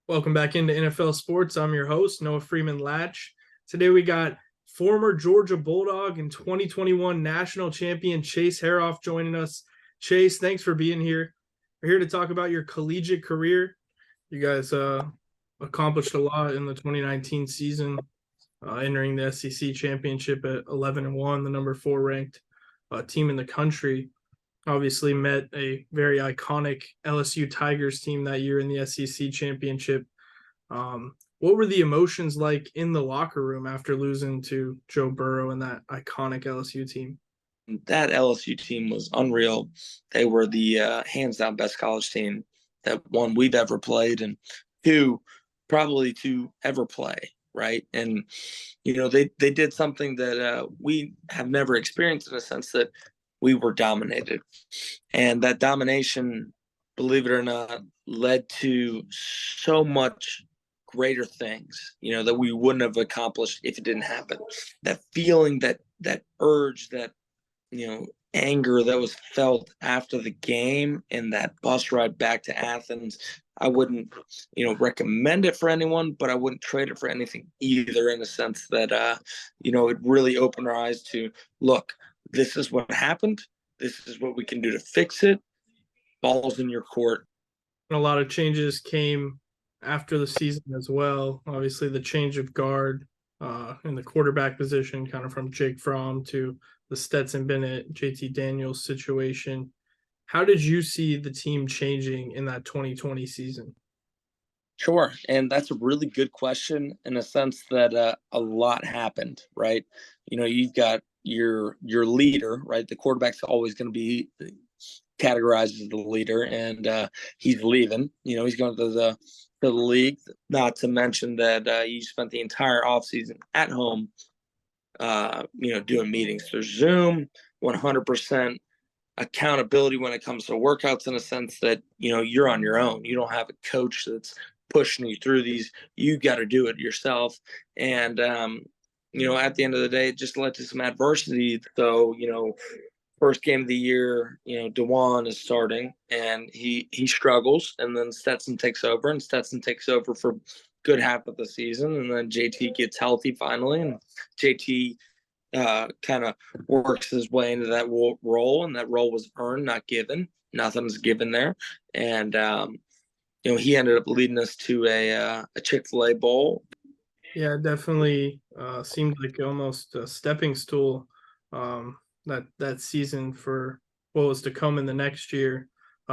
Welcome back into NFL Sports. I'm your host, Noah Freeman Latzsch. Today we got former Georgia Bulldog and 2021 national champion Chase Harof joining us. Chase, thanks for being here. We're here to talk about your collegiate career. You guys accomplished a lot in the 2019 season, entering the SEC championship at 11-1, the number 4 ranked team in the country. Obviously met a very iconic LSU Tigers team that year in the SEC championship. What were the emotions like in the locker room after losing to Joe Burrow and that iconic LSU team? That LSU team was unreal. They were the hands down best college team that one we've ever played, and two probably to ever play. Right, and they did something that we have never experienced, in a sense that we were dominated, and that domination, believe it or not, led to so much greater things, that we wouldn't have accomplished if it didn't happen. That feeling, that urge, that anger that was felt after the game and that bus ride back to Athens. I wouldn't, recommend it for anyone, but I wouldn't trade it for anything either, in the sense that, it really opened our eyes to, look, this is what happened. This is what we can do to fix it. Ball's in your court. And a lot of changes came after the season as well. Obviously, the change of guard in the quarterback position, kind of from Jake Fromm to the Stetson Bennett, JT Daniels situation. How did you see the team changing in that 2020 season? Sure. And that's a really good question, in a sense that a lot happened, right? You've got your leader, right? The quarterback's always going to be categorized as the leader, and he's leaving. He's going to the league. Not to mention that you spent the entire offseason at home, doing meetings through Zoom, 100% accountability when it comes to workouts, in a sense that, you're on your own. You don't have a coach that's pushing you through these. You got to do it yourself. And, at the end of the day, it just led to some adversity. So, first game of the year, DeJuan is starting and he struggles, and then Stetson takes over, and Stetson takes over for good half of the season, and then JT gets healthy finally, and JT kind of works his way into that role, and that role was earned, not given. Nothing's given there, and he ended up leading us to a Chick-fil-A bowl. Yeah, it definitely seemed like almost a stepping stool that season for what was to come in the next year.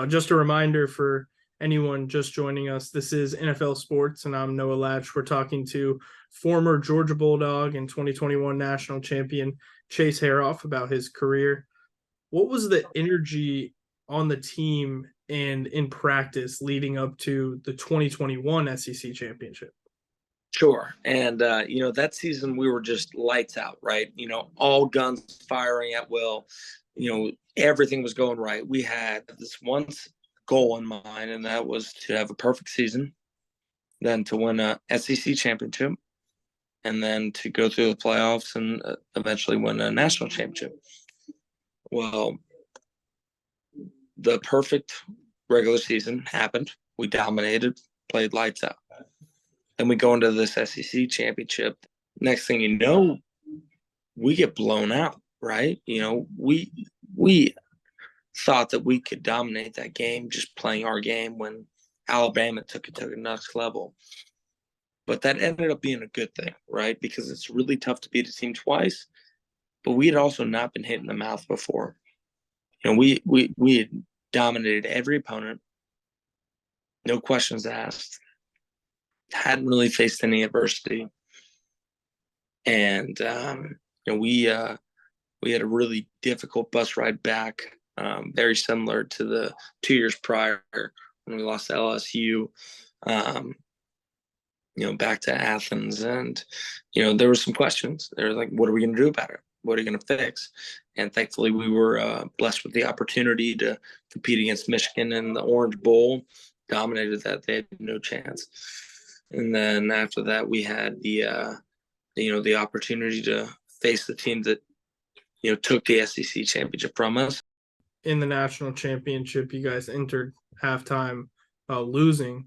Just a reminder for anyone just joining us, this is NFL Sports, and I'm Noah Latzsch. We're talking to former Georgia Bulldog and 2021 national champion Chase Harof about his career. What was the energy on the team and in practice leading up to the 2021 SEC championship? Sure. And, that season we were just lights out, right? All guns firing at will. Everything was going right. We had this one goal in mind, and that was to have a perfect season, then to win a SEC championship, and then to go through the playoffs and eventually win a national championship. Well, the perfect regular season happened. We dominated, played lights out. Then we go into this SEC championship. Next thing you know, we get blown out, right? We thought that we could dominate that game just playing our game, when Alabama took it to the next level. But that ended up being a good thing, right? Because it's really tough to beat a team twice. But we had also not been hit in the mouth before. We had dominated every opponent, no questions asked. Hadn't really faced any adversity, and we had a really difficult bus ride back, very similar to the 2 years prior when we lost to LSU. Back to Athens, and there were some questions. They were like, "What are we going to do about it? What are you going to fix?" And thankfully, we were blessed with the opportunity to compete against Michigan in the Orange Bowl. Dominated that; they had no chance. And then after that, we had the opportunity to face the team that took the SEC championship from us. In the national championship, you guys entered halftime losing.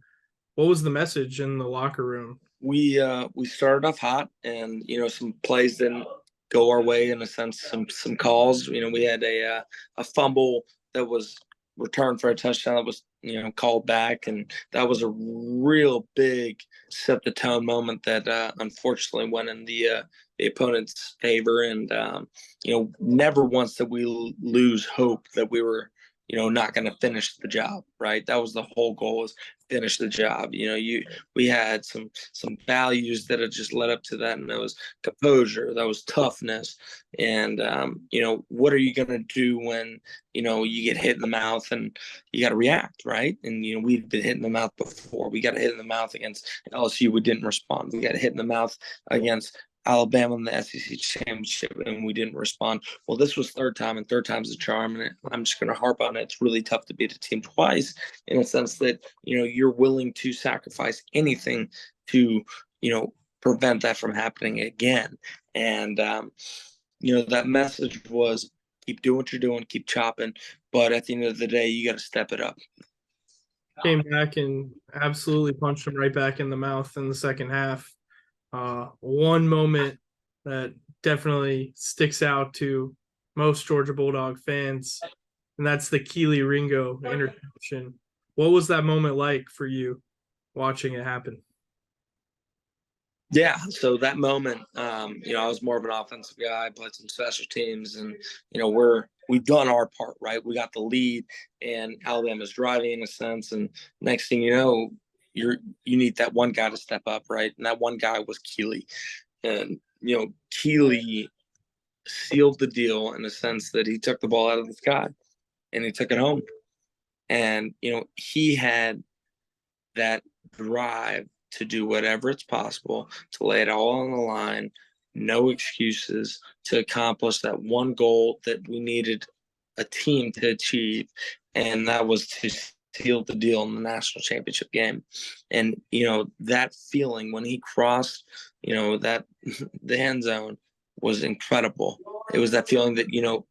What was the message in the locker room? We started off hot, and some plays didn't go our way. In a sense, some calls. We had a fumble that was returned for a touchdown that was called back, and that was a real big set the tone moment that unfortunately went in the opponent's favor. And never once did we lose hope that we were not going to finish the job. Right, that was the whole goal, was finish the job. We had some values that had just led up to that, and that was composure, that was toughness. And what are you going to do when you get hit in the mouth, and you got to react, right? And we've been hit in the mouth before. We got hit in the mouth against LSU, we didn't respond. We got hit in the mouth against Alabama in the SEC championship, and we didn't respond. Well, this was third time, and third time's a charm. And I'm just going to harp on it. It's really tough to beat a team twice, in a sense that you're willing to sacrifice anything to prevent that from happening again. And that message was, keep doing what you're doing, keep chopping, but at the end of the day, you got to step it up. Came back and absolutely punched him right back in the mouth in the second half. One moment that definitely sticks out to most Georgia Bulldog fans, and that's the Keely Ringo interception. What was that moment like for you watching it happen? Yeah, so that moment, I was more of an offensive guy, played some special teams, and we've done our part, right? We got the lead, and Alabama's driving in a sense, and next thing you know, you need that one guy to step up, right? And that one guy was Keely, and Keely sealed the deal in the sense that he took the ball out of the sky and he took it home, and he had that drive to do whatever it's possible, to lay it all on the line, no excuses, to accomplish that one goal that we needed a team to achieve, and that was to seal the deal in the national championship game. And that feeling when he crossed that the end zone was incredible. It was that feeling that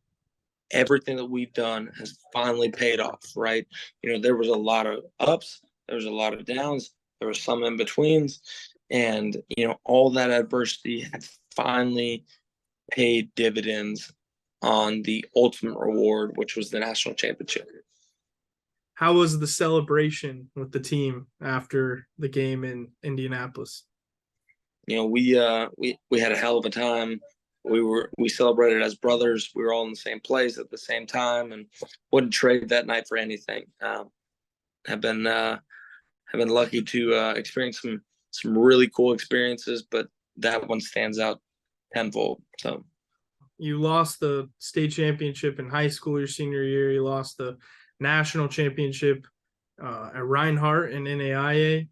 everything that we've done has finally paid off, right? There was a lot of ups, there was a lot of downs, there were some in betweens, and all that adversity had finally paid dividends on the ultimate reward, which was the national championship. How was the celebration with the team after the game in Indianapolis? We had a hell of a time. We celebrated as brothers. We were all in the same place at the same time, and wouldn't trade that night for anything. Have been lucky to experience some really cool experiences, but that one stands out tenfold. So you lost the state championship in high school your senior year. You lost the national championship at Reinhardt and NAIA.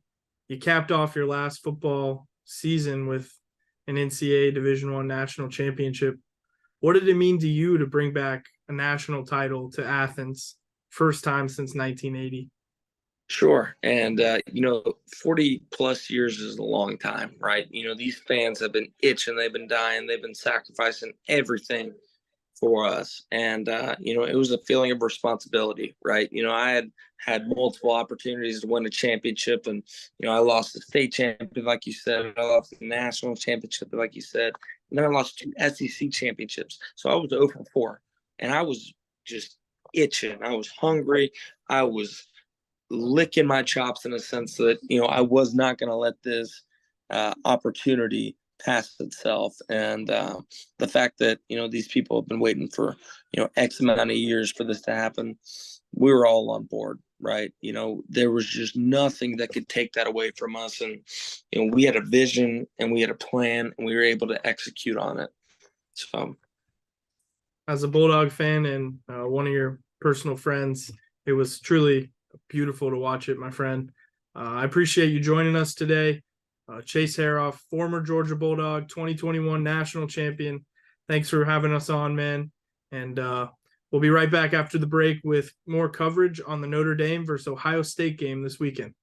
You capped off your last football season with an NCAA Division I national championship. What did it mean to you to bring back a national title to Athens, first time since 1980? Sure. And, 40 plus years is a long time, right? These fans have been itching, they've been dying, they've been sacrificing everything for us. And, it was a feeling of responsibility, right? I had multiple opportunities to win a championship, and, I lost the state championship, like you said, I lost the national championship, like you said, and then I lost 2 SEC championships. So I was 0 for 4, and I was just itching. I was hungry. I was licking my chops in a sense that I was not going to let this opportunity pass itself. And the fact that these people have been waiting for X amount of years for this to happen, we were all on board, right? There was just nothing that could take that away from us. And we had a vision and we had a plan, and we were able to execute on it. So as a Bulldog fan and one of your personal friends, it was truly beautiful to watch it, my friend. I appreciate you joining us today. Chase Harof, former Georgia Bulldog, 2021 national champion. Thanks for having us on, man. And we'll be right back after the break with more coverage on the Notre Dame versus Ohio State game this weekend.